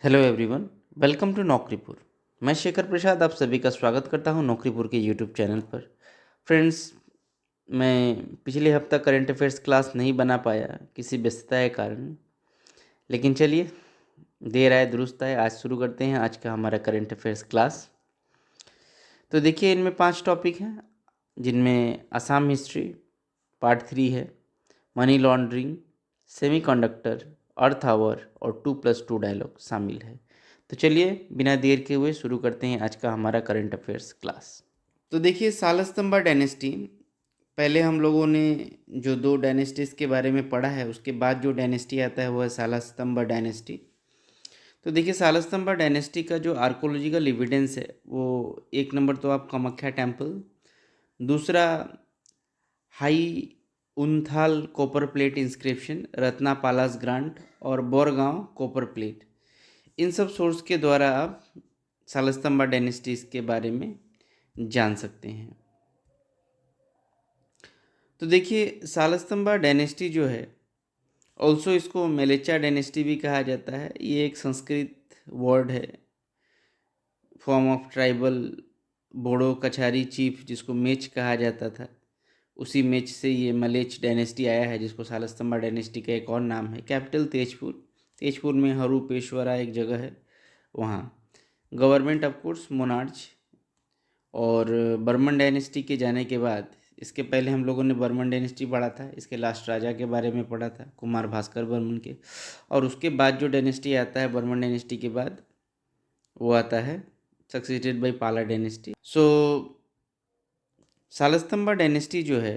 Hello everyone, welcome to Naukaripur. मैं शेखर प्रसाद आप सभी का स्वागत करता हूं नौकरीपुर के यूट्यूब चैनल पर। फ्रेंड्स, मैं पिछले हफ्ता करंट अफेयर्स क्लास नहीं बना पाया किसी व्यस्तता के कारण, लेकिन चलिए, देर आए दुरुस्त आए। आज शुरू करते हैं आज का हमारा करंट अफेयर्स क्लास। तो देखिए, इनमें 5 टॉपिक हैं, जिनमें असम हिस्ट्री पार्ट 3 है, money laundering, semiconductor, earth hour और 2+2 डायलॉग शामिल है। तो चलिए, बिना देर के हुए शुरू करते हैं आज का हमारा करंट अफेयर्स क्लास। तो देखिए, सालस्तंबा डायनेस्टी, पहले हम लोगों ने जो 2 डायनेस्टीज़ के बारे में पढ़ा है, उसके बाद जो डायनेस्टी आता है वो है सालस्तंबा डायनेस्टी। तो देखिए, सालस्तंबा डायनेस्टी का जो आर्कोलॉजिकल एविडेंस है वो एक नंबर तो आप कामाख्या टेम्पल, दूसरा Hayunthal copper plate inscription, Ratnapala's grant और बोरगांव कॉपर प्लेट, इन सब सोर्स के द्वारा आप सालस्तंबा डायनेस्टीज के बारे में जान सकते हैं। तो देखिए, सालस्तंबा डायनेस्टी जो है, ऑल्सो इसको मेलेचा डायनेस्टी भी कहा जाता है। ये एक संस्कृत वर्ड है, form of tribal Bodo Kachari chief, जिसको मेच कहा जाता था। उसी मेच से ये मलेच डायनेस्टी आया है, जिसको सालस्तंबा डायनेस्टी का एक और नाम है। कैपिटल तेजपुर, तेजपुर में हरूपेश्वरा एक जगह है, वहाँ। Government of course monarch. और बर्मन डायनेस्टी के जाने के बाद, इसके पहले हम लोगों ने बर्मन डायनेस्टी पढ़ा था, इसके लास्ट राजा के बारे में पढ़ा था, कुमार भास्कर बर्मन के। और उसके बाद जो डायनेस्टी आता है बर्मन डायनेस्टी के बाद, वो आता है सक्सीडेड बाय पाला डायनेस्टी। सो सालस्तंबा डायनेस्टी जो है,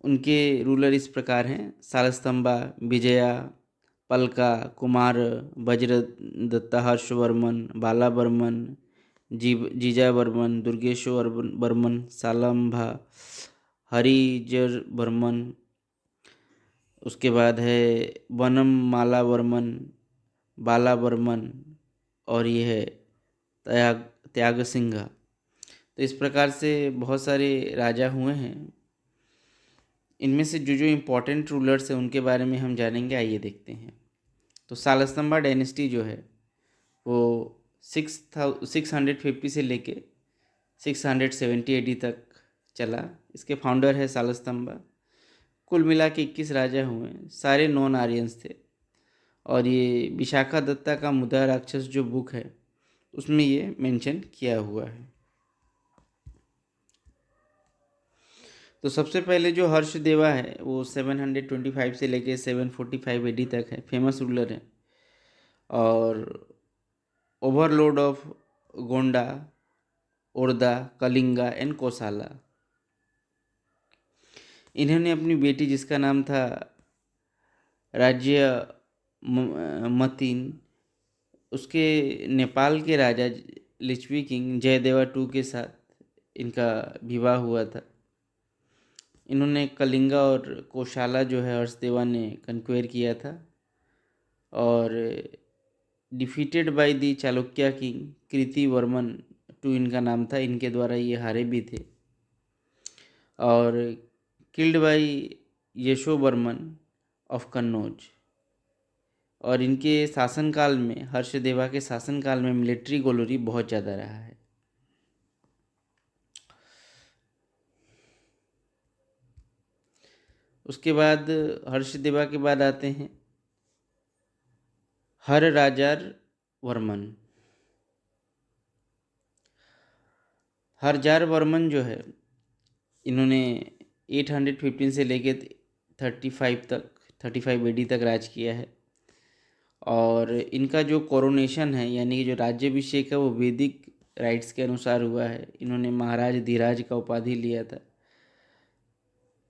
उनके रूलर इस प्रकार हैं: सालस्तंबा, विजया, पलका, कुमार, वज्रदत्ता, हर्षवर्मन, बालावर्मन, जीजावर्मन, दुर्गेश्वर वर्मन, सालंभा, हरिजवर्मन, उसके बाद है वनम मालावर्मन, बालावर्मन, और ये है त्याग त्याग सिंघा। तो इस प्रकार से बहुत सारे राजा हुए हैं। इनमें से जो जो इम्पोर्टेंट रूलर्स हैं उनके बारे में हम जानेंगे, आइए देखते हैं। तो सालस्तंबा डायनेस्टी जो है वो 650 से लेके 670 एडी तक चला। इसके फाउंडर है सालस्तंबा। कुल मिला के 21 राजा हुए, सारे नॉन आर्यंस थे। और ये विशाखा दत्ता का मुदा राक्षस जो बुक है, उसमें ये मेंशन किया हुआ है। तो सबसे पहले जो हर्षदेवा है वो 725 से लेके 745 एडी तक है, फेमस रूलर है। और ओवरलॉर्ड ऑफ गोंडा, ओरदा, कलिंगा एंड कोसाला। इन्होंने अपनी बेटी, जिसका नाम था राज्य मतीन, उसके नेपाल के राजा लिच्छवी किंग जयदेवा टू के साथ इनका विवाह हुआ था। इन्होंने कलिंगा और कोशाला जो है हर्षदेवा ने कन्क्वेयर किया था, और defeated by the Chalukya king Kirtivarman two इनका नाम था, इनके द्वारा ये हारे भी थे। और killed by Yashovarman of Kannauj. और इनके शासनकाल में, हर्षदेवा के शासनकाल में मिलिट्री ग्लोरी बहुत ज़्यादा रहा है। उसके बाद हर्षदेवा के बाद आते हैं हर राजार वर्मन। हरजार वर्मन जो है, इन्होंने 815 से लेके 35 एडी तक राज किया है। और इनका जो कोरोनेशन है, यानी कि जो राज्याभिषेक है, वो वैदिक राइट्स के अनुसार हुआ है। इन्होंने महाराज धीराज का उपाधि लिया था,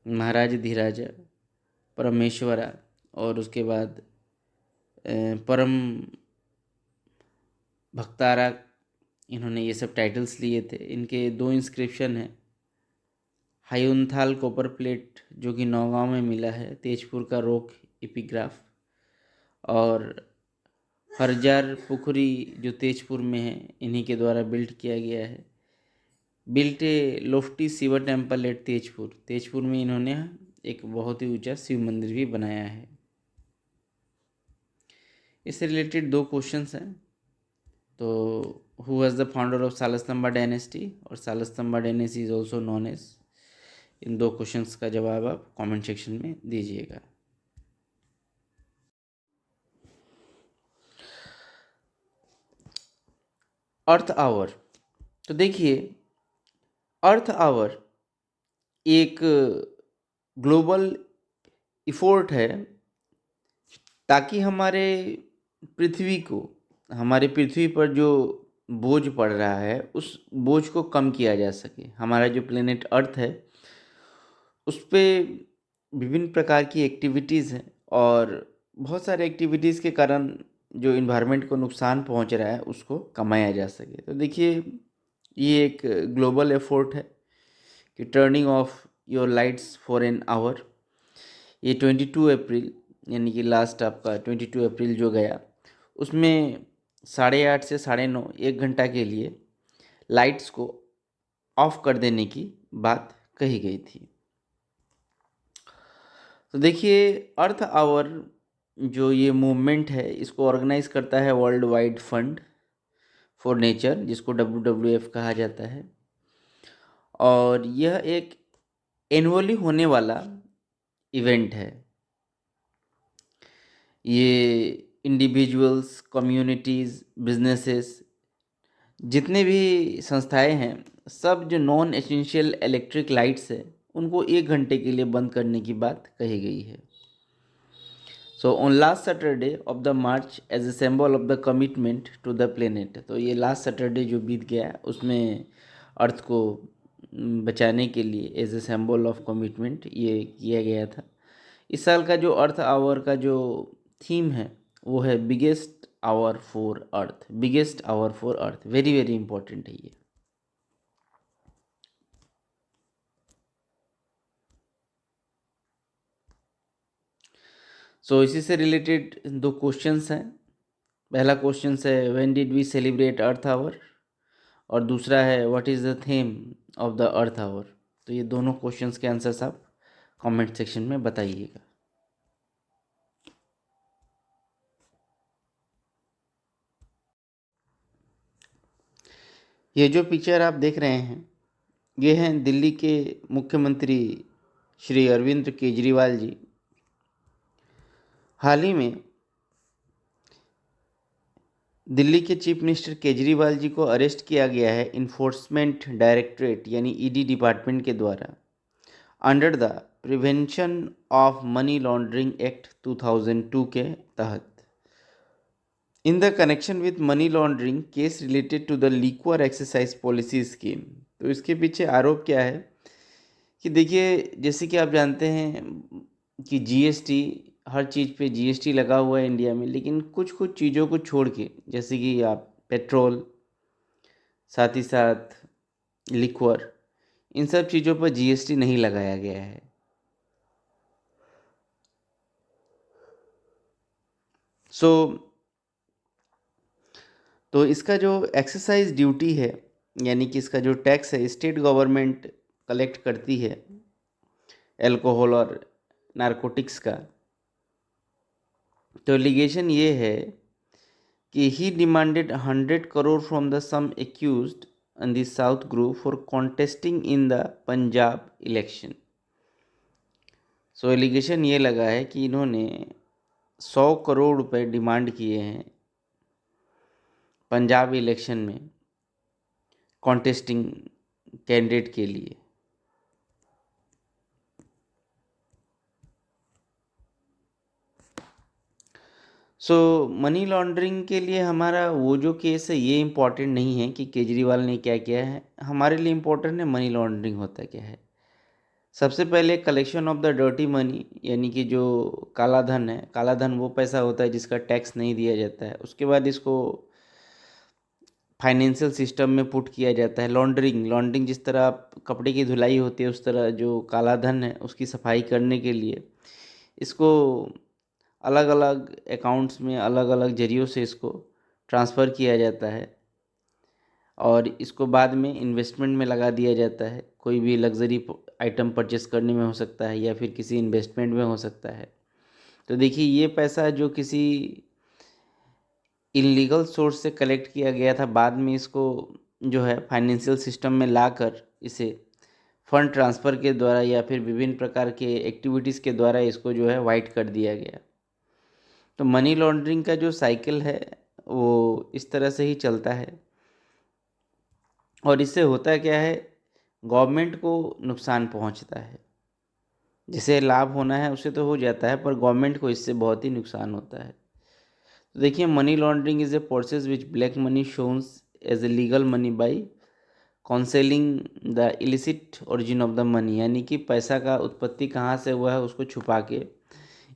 महाराज धीराजा परमेश्वरा। और उसके बाद परम भक्तारा, इन्होंने ये सब टाइटल्स लिए थे। इनके 2 इंस्क्रिप्शन हैं। हायुनथाल कॉपर प्लेट जो कि नौगांव में मिला है, तेजपुर का रोक एपिग्राफ। और हरजार पुखरी जो तेजपुर में है, इन्हीं के द्वारा बिल्ड किया गया है। Built a lofty Shiva temple at Tezpur, Tezpur में इन्होंने एक बहुत ही ऊंचा शिव मंदिर भी बनाया है। इससे रिलेटेड दो क्वेश्चंस हैं। तो who was the founder of Salastambha dynasty और Salastambha dynasty is also known as, इन दो क्वेश्चंस का जवाब आप कमेंट सेक्शन में दीजिएगा। अर्थ आवर, तो देखिए अर्थ आवर एक ग्लोबल इफोर्ट है ताकि हमारे पृथ्वी पर जो बोझ पड़ रहा है उस बोझ को कम किया जा सके। हमारा जो प्लेनेट अर्थ है उस पे विभिन्न प्रकार की एक्टिविटीज़ हैं और बहुत सारे एक्टिविटीज़ के कारण जो इन्वायरमेंट को नुकसान पहुंच रहा है उसको कमाया जा सके। तो देखिए ये एक ग्लोबल एफर्ट है कि turning of your lights for an hour, ये 22 अप्रैल यानी कि लास्ट आपका 22 अप्रैल जो गया उसमें 8:30 से 9:30 1 घंटा के लिए लाइट्स को ऑफ कर देने की बात कही गई थी। तो देखिए अर्थ आवर जो ये मूवमेंट है इसको ऑर्गेनाइज करता है world wide fund for nature, जिसको WWF कहा जाता है, और यह एक एनुअली होने वाला इवेंट है। ये इंडिविजुअल्स, कम्युनिटीज़, बिजनेसेस, जितने भी संस्थाएं हैं, सब जो नॉन एसेंशियल इलेक्ट्रिक लाइट्स है उनको 1 घंटे के लिए बंद करने की बात कही गई है। So on last Saturday of the March as a symbol of the commitment to the planet, तो ये लास्ट सैटरडे जो बीत गया उसमें अर्थ को बचाने के लिए as a symbol of commitment ये किया गया था। इस साल का जो अर्थ आवर का जो थीम है वो है biggest hour for earth, biggest hour for earth, very very important है ये। सो इसी से रिलेटेड दो क्वेश्चंस हैं। पहला क्वेश्चन है when did we celebrate earth hour, और दूसरा है what is the theme of the earth hour. तो ये दोनों क्वेश्चंस के आंसर्स आप कमेंट सेक्शन में बताइएगा। ये जो पिक्चर आप देख रहे हैं ये हैं दिल्ली के मुख्यमंत्री श्री अरविंद केजरीवाल जी। हाल ही में दिल्ली के चीफ मिनिस्टर केजरीवाल जी को अरेस्ट किया गया है इन्फोर्समेंट डायरेक्टरेट यानी ईडी डिपार्टमेंट के द्वारा under the prevention of money laundering act 2002 के तहत in the connection with money laundering case related to the liquor exercise policy scheme. तो इसके पीछे आरोप क्या है कि देखिए जैसे कि आप जानते हैं कि जीएसटी, हर चीज़ पे जीएसटी लगा हुआ है इंडिया में, लेकिन कुछ कुछ चीज़ों को छोड़ के जैसे कि आप पेट्रोल, साथ ही साथ लिक्वर, इन सब चीज़ों पर जीएसटी नहीं लगाया गया है। सो तो इसका जो एक्सरसाइज ड्यूटी है यानी कि इसका जो टैक्स है स्टेट गवर्नमेंट कलेक्ट करती है एल्कोहल और नारकोटिक्स का। तो एलिगेशन ये है कि he demanded 100 crore from the some accused in the south group for contesting in the Punjab election. So allegation ये लगा है कि इन्होंने 100 करोड़ रुपए डिमांड किए हैं पंजाब इलेक्शन में कॉन्टेस्टिंग कैंडिडेट के लिए। सो मनी लॉन्ड्रिंग के लिए हमारा वो जो केस है ये इम्पोर्टेंट नहीं है कि केजरीवाल ने क्या किया है, हमारे लिए इम्पोर्टेंट है मनी लॉन्ड्रिंग होता क्या है। सबसे पहले collection of the dirty money यानी कि जो काला धन है, काला धन वो पैसा होता है जिसका टैक्स नहीं दिया जाता है, उसके बाद इसको फाइनेंशियल सिस्टम में पुट किया जाता है। लॉन्ड्रिंग, लॉन्ड्रिंग जिस तरह आप कपड़े की धुलाई होती है उस तरह जो काला धन है उसकी सफाई करने के लिए इसको अलग अलग अकाउंट्स में अलग अलग जरियों से इसको ट्रांसफ़र किया जाता है और इसको बाद में इन्वेस्टमेंट में लगा दिया जाता है। कोई भी लग्जरी आइटम परचेस करने में हो सकता है या फिर किसी इन्वेस्टमेंट में हो सकता है। तो देखिए ये पैसा जो किसी इलीगल सोर्स से कलेक्ट किया गया था, बाद में इसको जो है फाइनेंशियल सिस्टम में लाकर इसे फंड ट्रांसफ़र के द्वारा या फिर विभिन्न प्रकार के एक्टिविटीज़ के द्वारा इसको जो है वाइट कर दिया गया। तो मनी लॉन्ड्रिंग का जो साइकिल है वो इस तरह से ही चलता है। और इससे होता क्या है, गवर्नमेंट को नुकसान पहुंचता है। जिसे लाभ होना है उसे तो हो जाता है, पर गवर्नमेंट को इससे बहुत ही नुकसान होता है। तो देखिए, money laundering is a process which black money शोन्स as a legal money by concealing the illicit origin of the money, यानी कि पैसा का उत्पत्ति कहाँ से हुआ है उसको छुपा के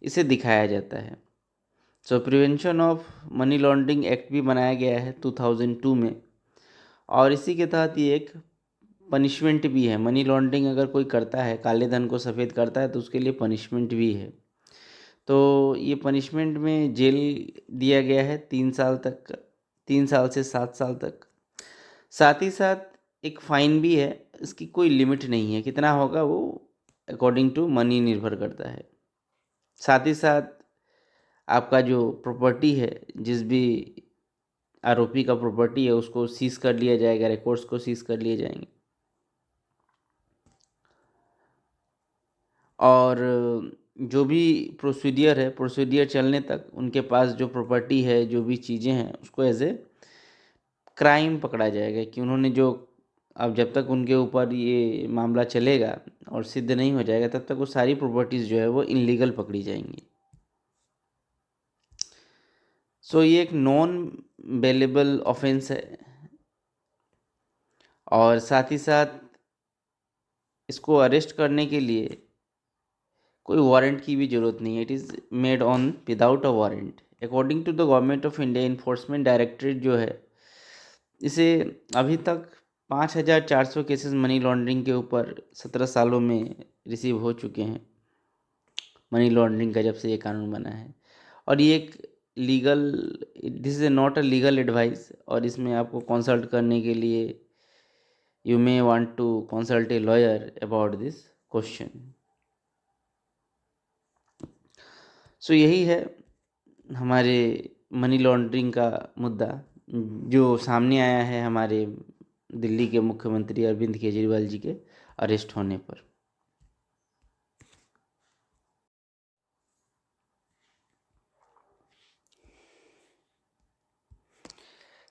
इसे दिखाया जाता है। सो prevention of money laundering act भी बनाया गया है 2002 में, और इसी के तहत ये एक पनिशमेंट भी है। मनी लॉन्ड्रिंग अगर कोई करता है, काले धन को सफ़ेद करता है, तो उसके लिए पनिशमेंट भी है। तो ये पनिशमेंट में जेल दिया गया है 3 साल तक, 3 साल से 7 साल तक। साथ ही साथ एक फ़ाइन भी है, इसकी कोई लिमिट नहीं है, कितना होगा वो अकॉर्डिंग टू मनी निर्भर करता है। साथ ही साथ आपका जो प्रॉपर्टी है, जिस भी आरोपी का प्रॉपर्टी है, उसको सीज कर लिया जाएगा, रिकॉर्ड्स को सीज कर लिए जाएंगे। और जो भी प्रोसीडियर चलने तक उनके पास जो प्रॉपर्टी है, जो भी चीज़ें हैं, उसको एज ए क्राइम पकड़ा जाएगा कि उन्होंने जो, अब जब तक उनके ऊपर ये मामला चलेगा और सिद्ध नहीं हो जाएगा, तब तक वो सारी प्रॉपर्टीज़ जो है वो इनलीगल पकड़ी जाएंगी। सो ये एक नॉन बेलेबल ऑफेंस है, और साथ ही साथ इसको अरेस्ट करने के लिए कोई वारंट की भी ज़रूरत नहीं है। It is made on without a warrant. According to the government of India, enforcement directorate जो है, इसे अभी तक 5,400 केसेस मनी लॉन्ड्रिंग के ऊपर 17 सालों में रिसीव हो चुके हैं, मनी लॉन्ड्रिंग का, जब से ये कानून बना है। और ये एक legal, this is not a legal advice, और इसमें आपको कंसल्ट करने के लिए you may want to consult a lawyer about this question. So यही है हमारे मनी लॉन्ड्रिंग का मुद्दा, जो सामने आया है हमारे दिल्ली के मुख्यमंत्री अरविंद केजरीवाल जी के अरेस्ट होने पर।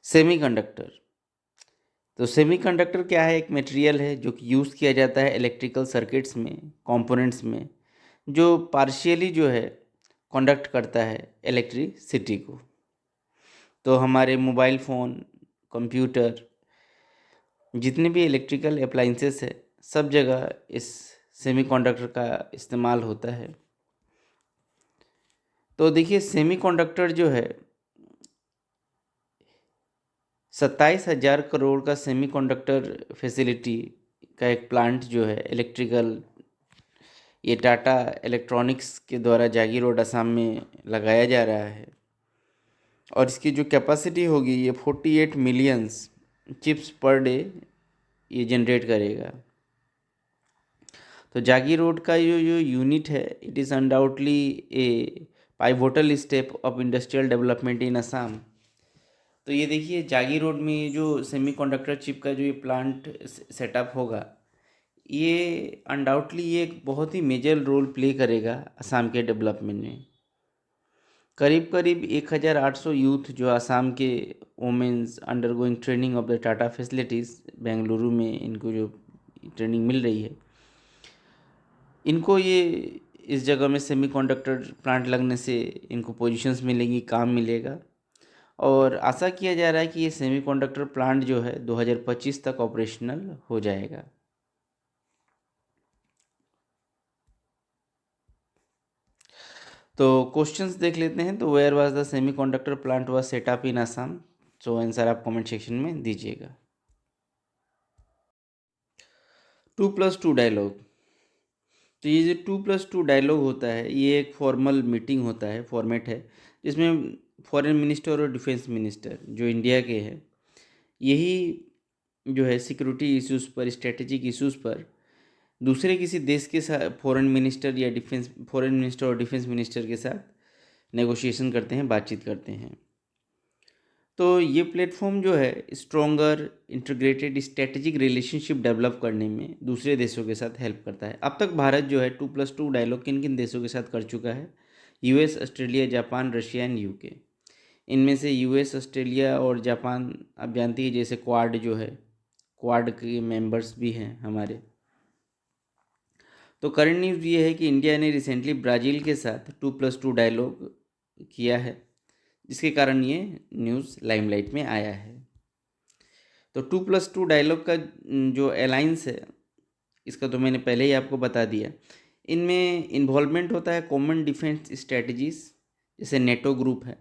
सेमीकंडक्टर। तो सेमीकंडक्टर क्या है? एक मटेरियल है जो कि यूज़ किया जाता है इलेक्ट्रिकल सर्किट्स में, कंपोनेंट्स में, जो पार्शियली जो है कंडक्ट करता है इलेक्ट्रिसिटी को। तो हमारे मोबाइल फ़ोन, कंप्यूटर, जितने भी इलेक्ट्रिकल अप्लाइंसेस है, सब जगह इस सेमीकंडक्टर का इस्तेमाल होता है। तो देखिए, सेमीकंडक्टर जो है 27,000 करोड़ का सेमीकंडक्टर फैसिलिटी का एक प्लांट जो है इलेक्ट्रिकल, ये टाटा इलेक्ट्रॉनिक्स के द्वारा जागी रोड असम में लगाया जा रहा है। और इसकी जो कैपेसिटी होगी, ये 48 मिलियंस चिप्स पर डे ये जनरेट करेगा। तो जागी रोड का जो यूनिट है, it is undoubtedly A pivotal step of industrial development in Assam. तो ये देखिए, जागी रोड में ये जो सेमीकंडक्टर चिप का जो ये प्लांट सेटअप होगा, ये अनडाउटली ये एक बहुत ही मेजर रोल प्ले करेगा असम के डेवलपमेंट में। करीब करीब 1,800 यूथ जो असम के women's undergoing training of the Tata facilities Bengaluru में, इनको जो ट्रेनिंग मिल रही है, इनको ये इस जगह में सेमीकंडक्टर प्लांट लगने से इनको पोजीशंस मिलेंगी, काम मिलेगा। और आशा किया जा रहा है कि ये सेमीकंडक्टर प्लांट जो है 2025 तक ऑपरेशनल हो जाएगा। तो क्वेश्चंस देख लेते हैं। तो where was the semiconductor plant was setup in Assam? So answer आप कमेंट सेक्शन में दीजिएगा। 2+2 डायलॉग। तो ये जो 2+2 डायलॉग होता है, ये एक फॉर्मल मीटिंग होता है, फॉर्मेट है, जिसमें फॉरेन मिनिस्टर और डिफेंस मिनिस्टर जो इंडिया के हैं, यही जो है सिक्योरिटी इश्यूज़ पर, स्ट्रेटेजिक इश्यूज़ पर दूसरे किसी देश के साथ फॉरेन मिनिस्टर और डिफेंस मिनिस्टर के साथ नेगोशिएशन करते हैं, बातचीत करते हैं। तो ये प्लेटफॉर्म जो है stronger integrated strategic relationship develop करने में दूसरे देशों के साथ हेल्प करता है। अब तक भारत जो है 2+2 डायलॉग किन किन देशों के साथ कर चुका है? US, Australia, Japan, Russia and UK. इनमें से यूएस, ऑस्ट्रेलिया और जापान आप जानती है, जैसे क्वाड जो है, क्वाड के मेंबर्स भी हैं हमारे। तो करंट न्यूज़ ये है कि इंडिया ने रिसेंटली ब्राज़ील के साथ 2+2 डायलॉग किया है, जिसके कारण ये न्यूज़ लाइमलाइट में आया है। तो 2+2 डायलॉग का जो अलाइंस है, इसका तो मैंने पहले ही आपको बता दिया। इनमें इन्वॉल्वमेंट होता है कॉमन डिफेंस स्ट्रेटजीज, जैसे नेटो ग्रुप है,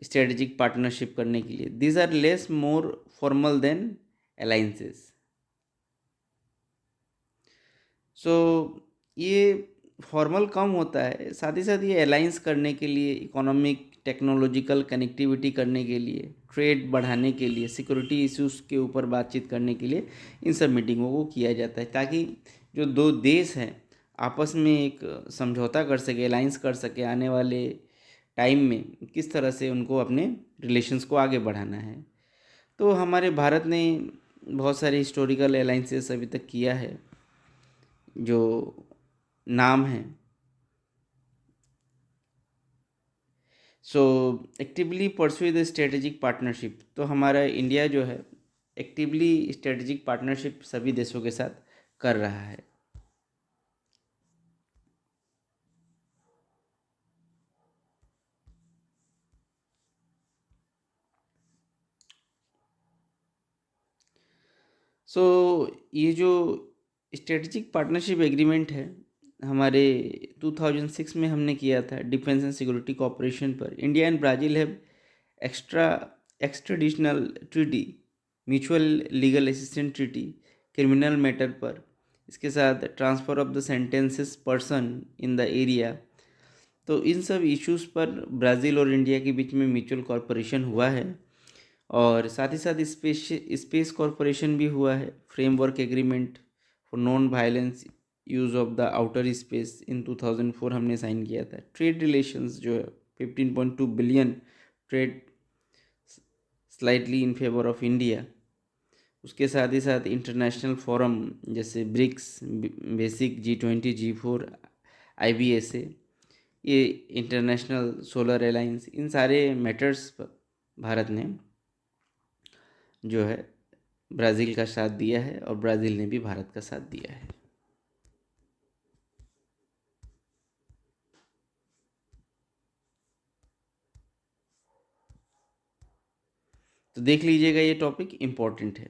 स्ट्रेटेजिक पार्टनरशिप करने के लिए। These are less more formal than alliances. So ये फॉर्मल कम होता है, साथ ही साथ ये अलाइंस करने के लिए, इकोनॉमिक टेक्नोलॉजिकल कनेक्टिविटी करने के लिए, ट्रेड बढ़ाने के लिए, सिक्योरिटी इश्यूज़ के ऊपर बातचीत करने के लिए इन सब मीटिंगों को किया जाता है, ताकि जो दो देश हैं आपस में एक समझौता कर सके, अलाइंस कर सके, आने वाले टाइम में किस तरह से उनको अपने रिलेशंस को आगे बढ़ाना है। तो हमारे भारत ने बहुत सारे हिस्टोरिकल अलाइंसेस अभी तक किया है, जो नाम है। So actively pursue the strategic partnership. तो हमारा इंडिया जो है एक्टिवली स्ट्रेटेजिक पार्टनरशिप सभी देशों के साथ कर रहा है। सो ये जो स्ट्रेटेजिक पार्टनरशिप एग्रीमेंट है, हमारे 2006 में हमने किया था डिफेंस एंड सिक्योरिटी कोऑपरेशन पर। India and Brazil have extra extraditional treaty, mutual legal assistant treaty, criminal matter पर, इसके साथ transfer of the sentences person in the area. तो इन सब इश्यूज़ पर ब्राज़ील और इंडिया के बीच में म्यूचुअल कॉरपोरेशन हुआ है, और साथ ही साथ स्पेस कॉरपोरेशन भी हुआ है। Framework agreement for non violence use of the outer space in 2004 हमने साइन किया था। ट्रेड रिलेशंस जो है 15.2 billion trade slightly in favour of India. उसके साथ ही साथ इंटरनेशनल फोरम जैसे BRICS, BASIC, G20, G4, IBSA, ये इंटरनेशनल सोलर अलायंस, इन सारे मैटर्स पर भारत ने जो है ब्राज़ील का साथ दिया है, और ब्राज़ील ने भी भारत का साथ दिया है। तो देख लीजिएगा, ये टॉपिक इम्पोर्टेंट है।